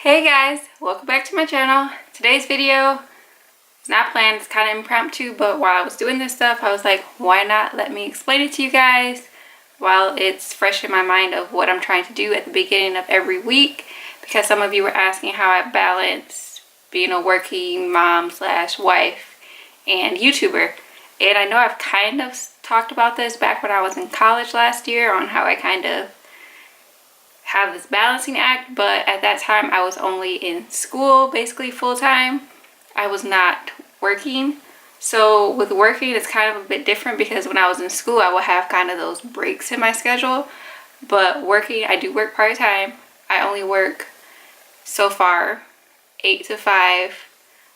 Hey guys, welcome back to my channel. Today's video is not planned, it's kind of impromptu, but while I was doing this stuff, I was like, why not let me explain it to you guys while it's fresh in my mind of what I'm trying to do at the beginning of every week, because some of you were asking how I balance being a working mom slash wife and YouTuber. And I know I've kind of talked about this back when I was in college last year on how I kind of have this balancing act, but at that time I was only in school basically full-time. I was not working. So with working it's kind of a bit different, because when I was in school I would have kind of those breaks in my schedule, but working, I do work part-time. I only work so far 8 to 5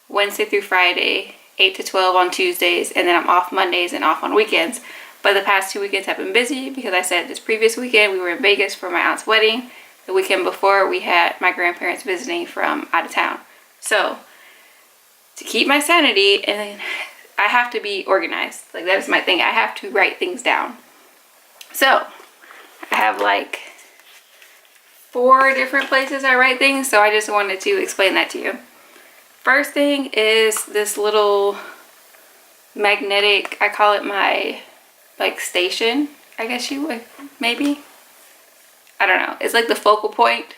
Wednesday through Friday, 8 to 12 on Tuesdays, and then I'm off Mondays and off on weekends. But the past 2 weekends have been busy because I said this previous weekend we were in Vegas for my aunt's wedding. The weekend before we had my grandparents visiting from out of town. So to keep my sanity, and I have to be organized. Like, that is my thing. I have to write things down. So I have like 4 different places I write things, so I just wanted to explain that to you. First thing is this little magnetic, I call it my like station, I guess you would, maybe, I don't know, it's like the focal point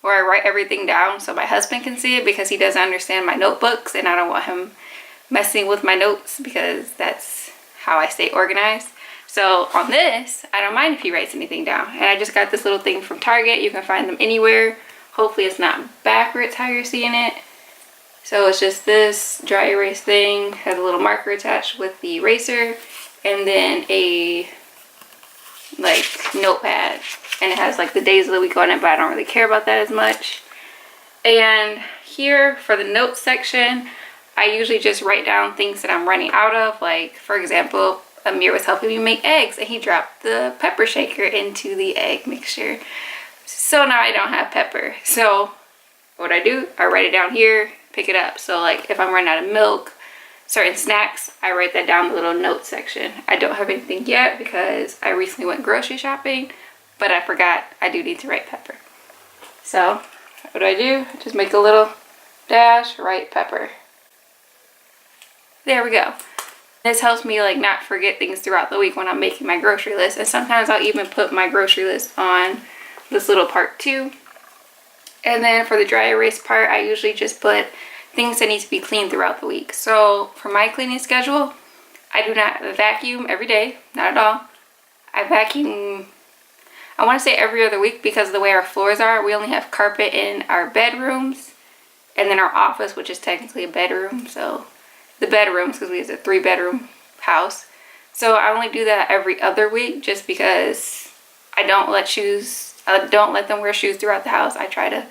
where I write everything down so my husband can see it, because he doesn't understand my notebooks and I don't want him messing with my notes, because that's how I stay organized. So on this, I don't mind if he writes anything down. And I just got this little thing from Target. You can find them anywhere. Hopefully it's not backwards how you're seeing it. So it's just this dry erase thing, has a little marker attached with the eraser, and then a like notepad, and it has like the days of the week on it, but I don't really care about that as much. And here for the notes section, I usually just write down things that I'm running out of. Like, for example, Amir was helping me make eggs and he dropped the pepper shaker into the egg mixture, so now I don't have pepper. So what I do, I write it down here, pick it up. So like if I'm running out of milk, certain snacks, I write that down in the little notes section. I don't have anything yet because I recently went grocery shopping, but I forgot I do need to write pepper. So what do? I just make a little dash, write pepper. There we go. This helps me like not forget things throughout the week when I'm making my grocery list. And sometimes I'll even put my grocery list on this little part too. And then for the dry erase part, I usually just put things that need to be cleaned throughout the week. So for my cleaning schedule, I do not vacuum every day, not at all. I vacuum, I want to say every other week, because of the way our floors are. We only have carpet in our bedrooms and then our office, which is technically a bedroom. So the bedrooms, because we have a 3-bedroom house. So I only do that every other week, just because I don't let them wear shoes throughout the house. I try to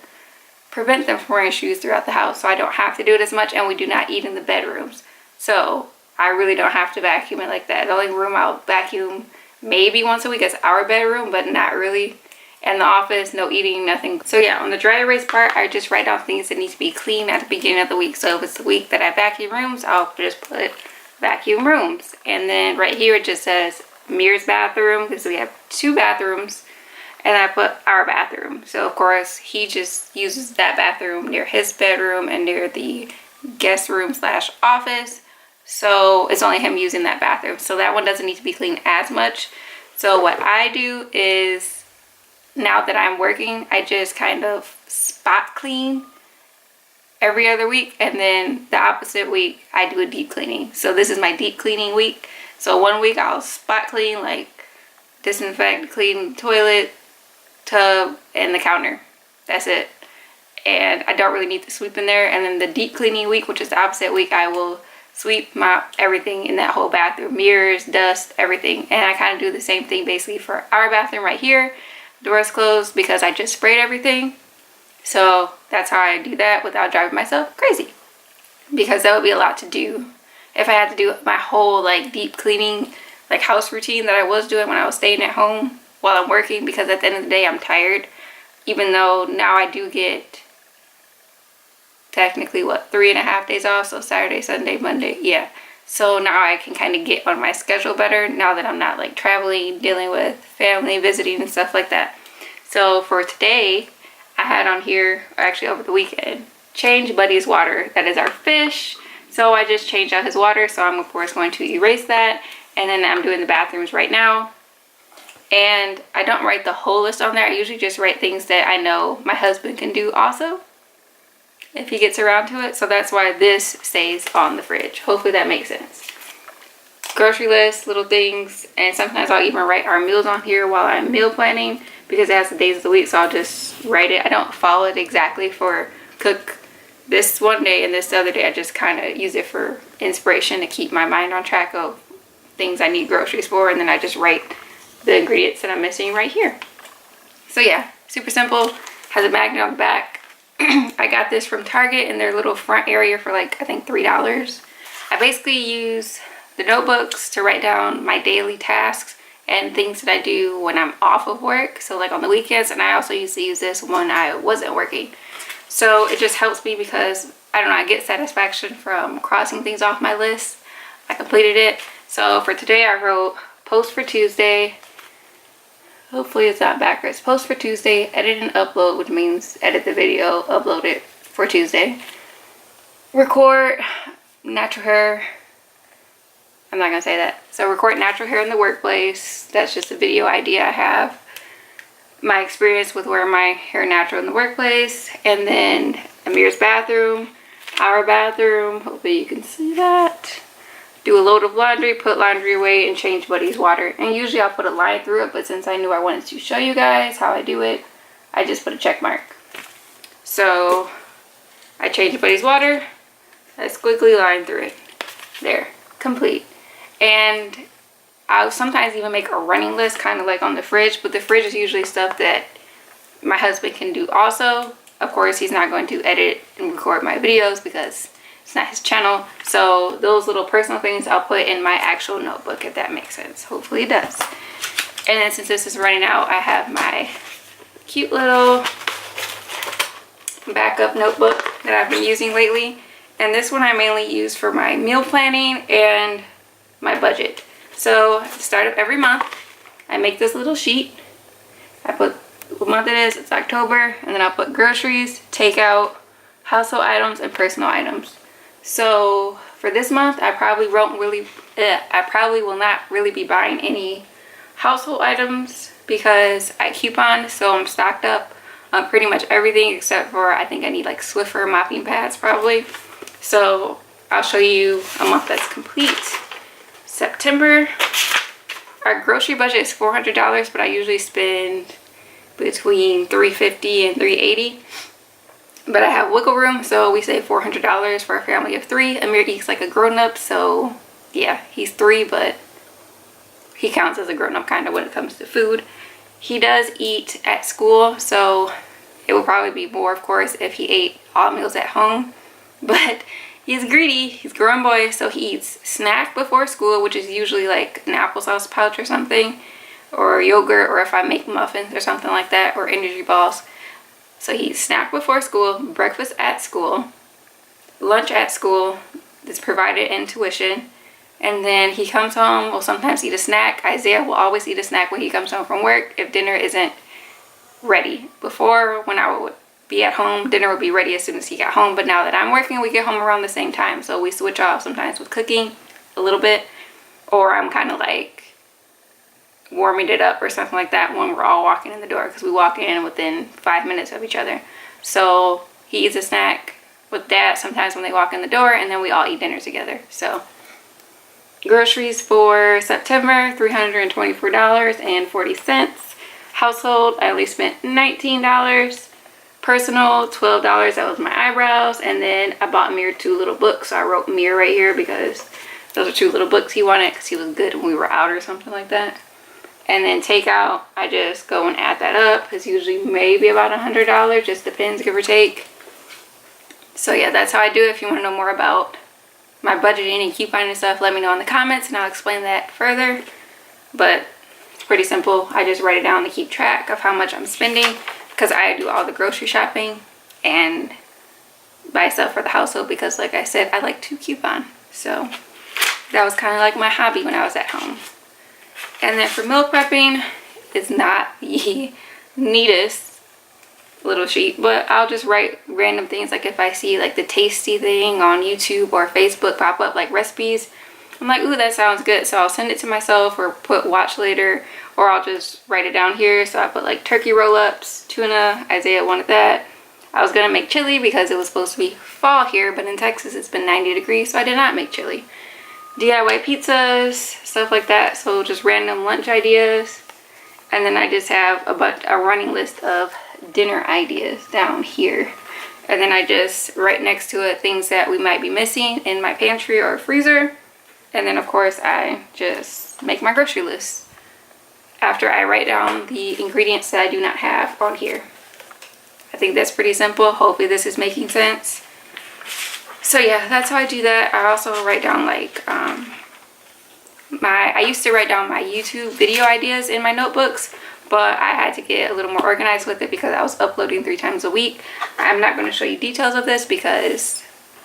prevent them from wearing shoes throughout the house, so I don't have to do it as much, and we do not eat in the bedrooms, so I really don't have to vacuum it like that. The only room I'll vacuum maybe once a week is our bedroom, but not really. And the office, no eating, nothing. So yeah, on the dry erase part, I just write down things that need to be clean at the beginning of the week. So if it's the week that I vacuum rooms, I'll just put vacuum rooms. And then right here it just says Mir's bathroom, because we have 2 bathrooms. And I put our bathroom. So of course he just uses that bathroom near his bedroom and near the guest room slash office. So it's only him using that bathroom. So that one doesn't need to be cleaned as much. So what I do is, now that I'm working, I just kind of spot clean every other week. And then the opposite week I do a deep cleaning. So this is my deep cleaning week. So one week I'll spot clean, like disinfect, clean the toilet, tub, and the counter. That's it. And I don't really need to sweep in there. And then the deep cleaning week, which is the opposite week, I will sweep, mop everything in that whole bathroom, mirrors, dust, everything. And I kind of do the same thing basically for our bathroom right here. Doors closed, because I just sprayed everything. So that's how I do that without driving myself crazy, because that would be a lot to do if I had to do my whole like deep cleaning like house routine that I was doing when I was staying at home while I'm working, because at the end of the day I'm tired. Even though now I do get technically 3.5 days off, so Saturday, Sunday, Monday, yeah. So now I can kind of get on my schedule better now that I'm not like traveling, dealing with family, visiting and stuff like that. So for today, I had on here, or actually over the weekend, change Buddy's water. That is our fish. So I just changed out his water, so I'm of course going to erase that. And then I'm doing the bathrooms right now. And I don't write the whole list on there. I usually just write things that I know my husband can do also, if he gets around to it. So that's why this stays on the fridge. Hopefully that makes sense. Grocery list, little things, and sometimes I'll even write our meals on here while I'm meal planning, because it has the days of the week, so I'll just write it. I don't follow it exactly for cook this one day and this other day. I just kind of use it for inspiration to keep my mind on track of things I need groceries for, and then I just write the ingredients that I'm missing right here. So yeah, super simple. Has a magnet on the back. I got this from Target in their little front area for like, I think $3. I basically use the notebooks to write down my daily tasks and things that I do when I'm off of work, so like on the weekends. And I also used to use this when I wasn't working. So it just helps me because, I don't know, I get satisfaction from crossing things off my list. I completed it. So for today I wrote post for Tuesday. Hopefully it's not backwards. Post for Tuesday, edit and upload, which means edit the video, upload it for Tuesday. Record natural hair. I'm not gonna say that. So record natural hair in the workplace. That's just a video idea I have. My experience with wearing my hair natural in the workplace. And then Amir's bathroom, our bathroom. Hopefully you can see that. Do a load of laundry, put laundry away, and change Buddy's water. And usually I'll put a line through it, but since I knew I wanted to show you guys how I do it, I just put a check mark. So I changed Buddy's water. I squiggly line through it. There, complete. And I'll sometimes even make a running list, kind of like on the fridge, but the fridge is usually stuff that my husband can do also. Of course, he's not going to edit and record my videos because it's not his channel. So those little personal things I'll put in my actual notebook, if that makes sense. Hopefully it does. And then since this is running out, I have my cute little backup notebook that I've been using lately. And this one I mainly use for my meal planning and my budget. So at the start of every month, I make this little sheet. I put what month it is, it's October, and then I'll put groceries, takeout, household items, and personal items. So for this month, I probably will not really be buying any household items because I coupon, so I'm stocked up on pretty much everything except for, I think I need like Swiffer mopping pads probably. So I'll show you a month that's complete. September, our grocery budget is $400, but I usually spend between $350 and $380. But I have wiggle room, so we save $400 for a family of 3. Amir eats like a grown-up, so yeah, he's 3, but he counts as a grown-up kind of when it comes to food. He does eat at school, so it would probably be more, of course, if he ate all meals at home. But he's greedy, he's a grown boy, so he eats snack before school, which is usually like an applesauce pouch or something, or yogurt, or if I make muffins or something like that, or energy balls. So he eats snack before school, breakfast at school, lunch at school that's provided in tuition, and then he comes home, will sometimes eat a snack. Isaiah will always eat a snack when he comes home from work if dinner isn't ready. Before, when I would be at home, dinner would be ready as soon as he got home, but now that I'm working, we get home around the same time, so we switch off sometimes with cooking a little bit, or I'm kind of like warming it up or something like that when we're all walking in the door, because we walk in within 5 minutes of each other. So he eats a snack with Dad sometimes when they walk in the door, and then we all eat dinner together. So groceries for September, $324.40. Household, I only spent $19. Personal, $12. That was my eyebrows. And then I bought Amir 2 little books. So I wrote Amir right here because those are 2 little books he wanted because he was good when we were out or something like that. And then takeout, I just go and add that up. It's usually maybe about $100, just depends, give or take. So yeah, that's how I do it. If you want to know more about my budgeting and couponing and stuff, let me know in the comments and I'll explain that further. But it's pretty simple. I just write it down to keep track of how much I'm spending, because I do all the grocery shopping and buy stuff for the household because, like I said, I like to coupon. So that was kind of like my hobby when I was at home. And then for meal prepping, it's not the neatest little sheet, but I'll just write random things. Like if I see like the tasty thing on YouTube or Facebook pop up, like recipes, I'm like, ooh, that sounds good, so I'll send it to myself or put watch later, or I'll just write it down here. So I put like turkey roll-ups, tuna, Isaiah wanted that. I was gonna make chili because it was supposed to be fall here, but in Texas it's been 90 degrees, so I did not make chili. DIY pizzas, stuff like that, so just random lunch ideas. And then I just have a running list of dinner ideas down here. And then I just write next to it things that we might be missing in my pantry or freezer. And then of course I just make my grocery list after I write down the ingredients that I do not have on here. I think that's pretty simple. Hopefully this is making sense. So yeah, that's how I do that. I also write down like I used to write down my YouTube video ideas in my notebooks, but I had to get a little more organized with it because I was uploading 3 times a week. I'm not going to show you details of this because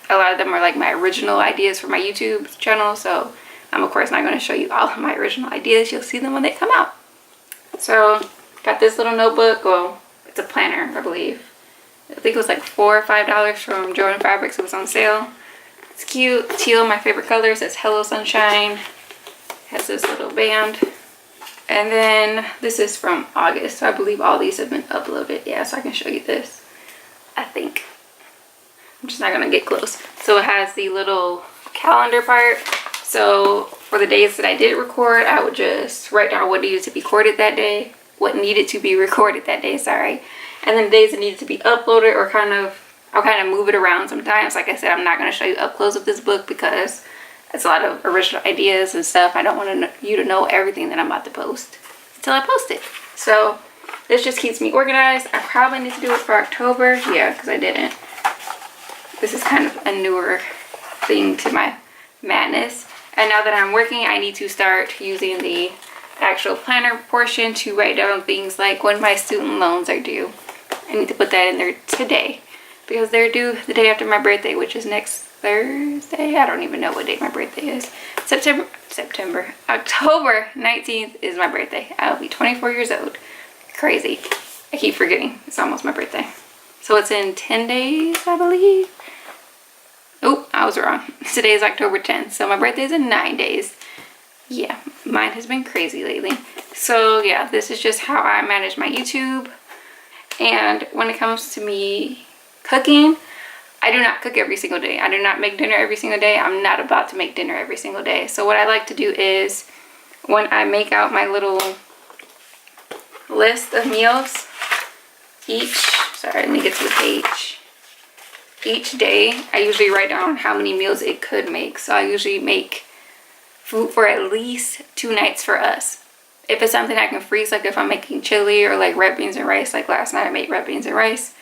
a lot of them are like my original ideas for my YouTube channel, so I'm of course not going to show you all of my original ideas. You'll see them when they come out. So got this little notebook. Well, it's a planner, I believe. I think it was like $4 or $5 from Jordan Fabrics. It was on sale. It's cute. Teal, my favorite color. It says Hello Sunshine. Has this little band. And then this is from August, so I believe all these have been uploaded. Yeah, so I can show you this, I think. I'm just not gonna get close. So it has the little calendar part. So for the days that I did record, I would just write down what needed to be recorded that day, sorry. And then days that needed to be uploaded, or I'll kind of move it around sometimes. Like I said, I'm not gonna show you up close of this book because it's a lot of original ideas and stuff. I don't want you to know everything that I'm about to post until I post it. So this just keeps me organized. I probably need to do it for October. Yeah, because I didn't. This is kind of a newer thing to my madness. And now that I'm working, I need to start using the actual planner portion to write down things like when my student loans are due. I need to put that in there today because they're due the day after my birthday, which is next Thursday. I don't even know what date my birthday is. October 19th is my birthday. I'll be 24 years old. Crazy. I keep forgetting. It's almost my birthday. So it's in 10 days, I believe. Oh, I was wrong. Today is October 10th. So my birthday is in 9 days. Yeah, mine has been crazy lately. So yeah, this is just how I manage my YouTube. And when it comes to me cooking, I do not cook every single day. I do not make dinner every single day. I'm not about to make dinner every single day. So what I like to do is when I make out my little list of meals, let me get to the page. Each day, I usually write down how many meals it could make. So I usually make food for at least 2 nights for us. If it's something I can freeze, like if I'm making chili or like red beans and rice, like last night I made red beans and rice,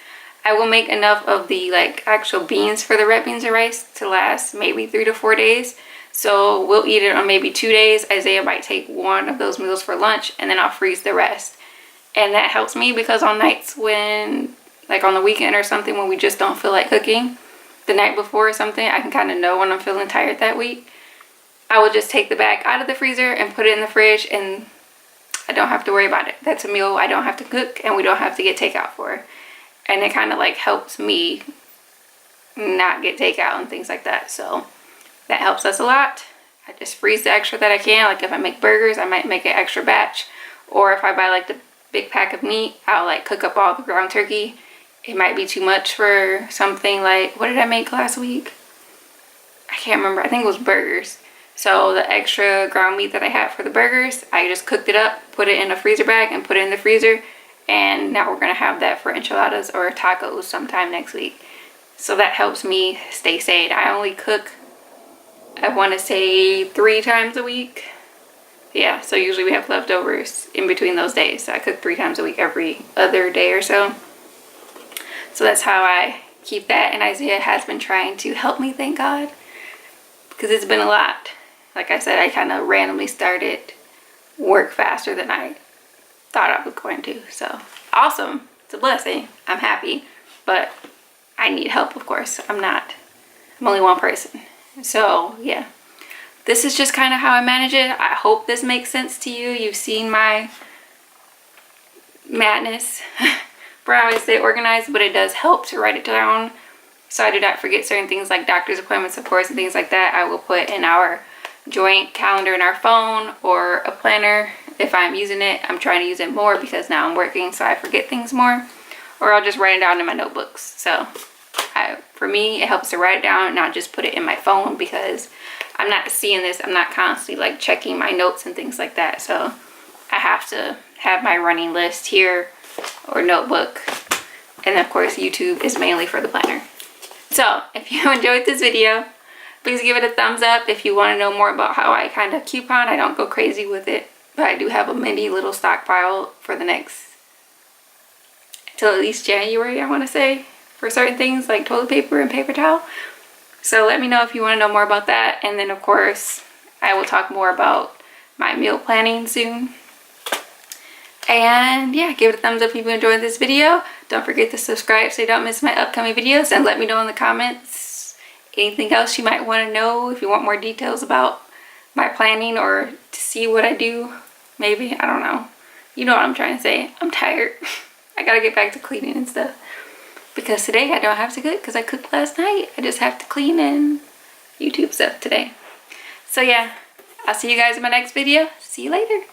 I will make enough of the like actual beans for the red beans and rice to last maybe 3 to 4 days. So we'll eat it on maybe 2 days. Isaiah might take one of those meals for lunch and then I'll freeze the rest. And that helps me because on nights when, like on the weekend or something, when we just don't feel like cooking, the night before or something, I can kind of know when I'm feeling tired that week. I will just take the bag out of the freezer and put it in the fridge and I don't have to worry about it. That's a meal I don't have to cook and we don't have to get takeout for. And it kind of like helps me not get takeout and things like that. So that helps us a lot. I just freeze the extra that I can. Like if I make burgers, I might make an extra batch. Or if I buy like the big pack of meat, I'll like cook up all the ground turkey. It might be too much for something like, what did I make last week? I can't remember. I think it was burgers. So the extra ground meat that I had for the burgers, I just cooked it up, put it in a freezer bag and put it in the freezer. And now we're going to have that for enchiladas or tacos sometime next week. So that helps me stay sane. I only cook, I want to say 3 times a week. Yeah, so usually we have leftovers in between those days. So I cook 3 times a week every other day or so. So that's how I keep that. And Isaiah has been trying to help me, thank God. Because it's been a lot. Like I said, I kind of randomly started work faster than I thought I was going to. So awesome. It's a blessing. I'm happy. But I need help, of course. I'm only one person. So yeah. This is just kind of how I manage it. I hope this makes sense to you. You've seen my madness where I always stay organized, but it does help to write it down so I do not forget certain things like doctor's appointments, of course, and things like that. I will put in our joint calendar in our phone or a planner if I'm using it. I'm trying to use it more because now I'm working, so I forget things more, or I'll just write it down in my notebooks. So for me, it helps to write it down and not just put it in my phone, because I'm not seeing this. I'm not constantly like checking my notes and things like that. So I have to have my running list here or notebook. And of course, YouTube is mainly for the planner. So if you enjoyed this video, please give it a thumbs up. If you want to know more about how I kind of coupon, I don't go crazy with it, but I do have a mini little stockpile for the next, till at least January, I want to say, for certain things like toilet paper and paper towel. So let me know if you want to know more about that. And then of course, I will talk more about my meal planning soon. And yeah, give it a thumbs up if you enjoyed this video. Don't forget to subscribe so you don't miss my upcoming videos, and let me know in the comments anything else you might want to know. If you want more details about my planning or to see what I do, maybe, I don't know. You know what I'm trying to say. I'm tired. I gotta get back to cleaning and stuff, because today I don't have to cook because I cooked last night. I just have to clean and YouTube stuff today. So yeah, I'll see you guys in my next video. See you later.